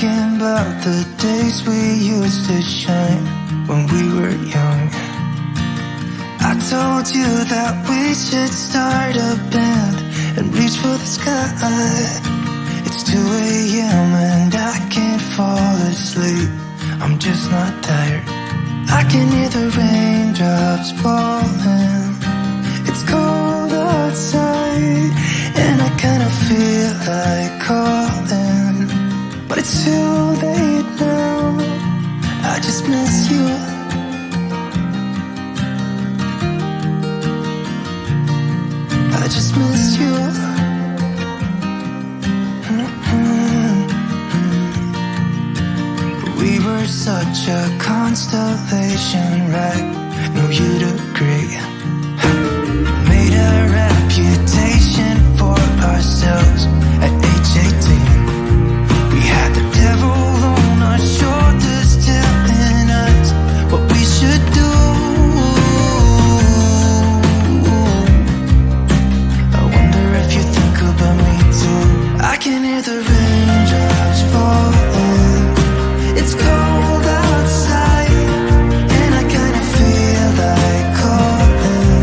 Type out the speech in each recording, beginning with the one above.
thinking about the days we used to shine when we were young. I told you that we should start a band and reach for the sky. It's 2 a.m. and I can't fall asleep. I'm just not tired. I can hear the raindrops falling. It's cold outside and I kinda feel like calling, but it's too late now. I just miss you. I just miss you. We were such a constellation, right? No, you'd agree. Made a reputation for ourselves at age 18. We had the devil on our shoulders telling us what we should do. I wonder if you think about me too. I can hear the raindrops falling. It's cold outside and I kinda feel like calling,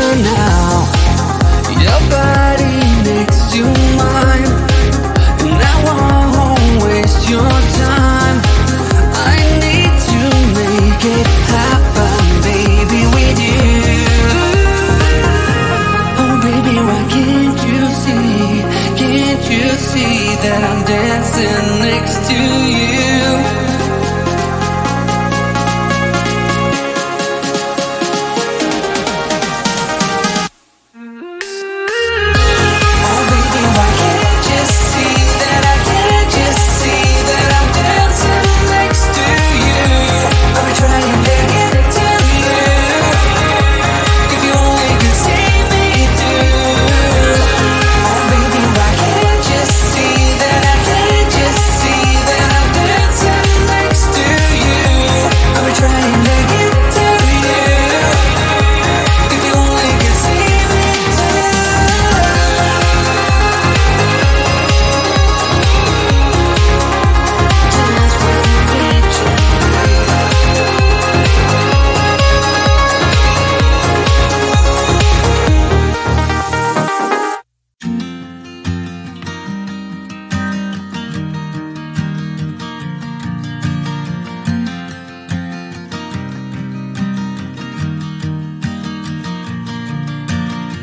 closer now. Your body next to mine, and I won't waste your time. I need to make it happen, baby, with you. Oh baby, why can't you see that I'm dancing next to you?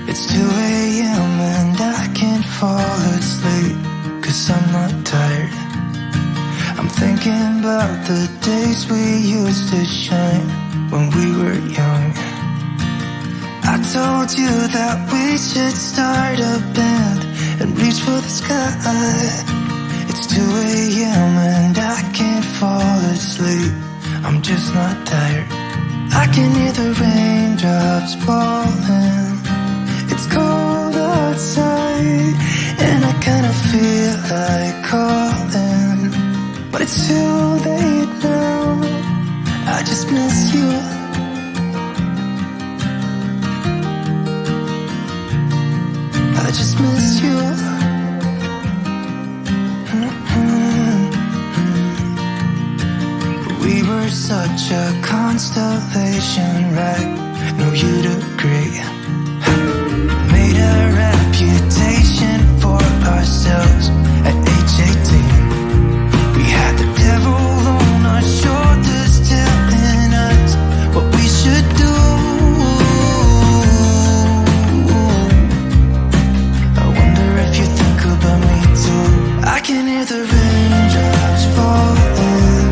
It's 2 a.m. and I can't fall asleep, 'cause I'm not tired. I'm thinking about the days we used to shine when we were young. I told you that we should start a band and reach for the sky. It's 2 a.m. and I can't fall asleep, I'm just not tired. I can hear the raindrops falling. It's cold outside, and I kinda feel like calling, but it's too late now. I just miss you. I just miss you. We were such a constellation, right? No, you'd agree. Made a reputation for ourselves at age 18. We had the devil on our shoulders telling us what we should do. I wonder if you think about me too. I can hear the raindrops falling.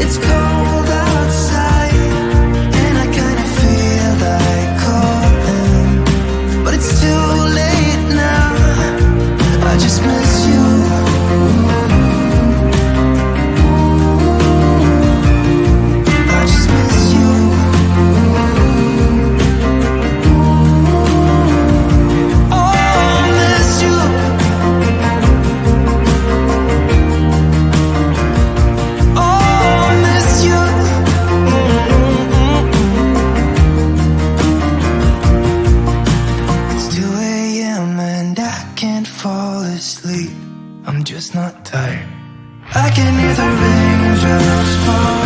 It's cold outside, and I kinda feel like calling, but it's too late now. I just miss you. I just miss you. Oh, I miss you. Oh, I miss you. It's 2 a.m. and I can't fall asleep, I'm just not tired. I can hear the raindrops fall.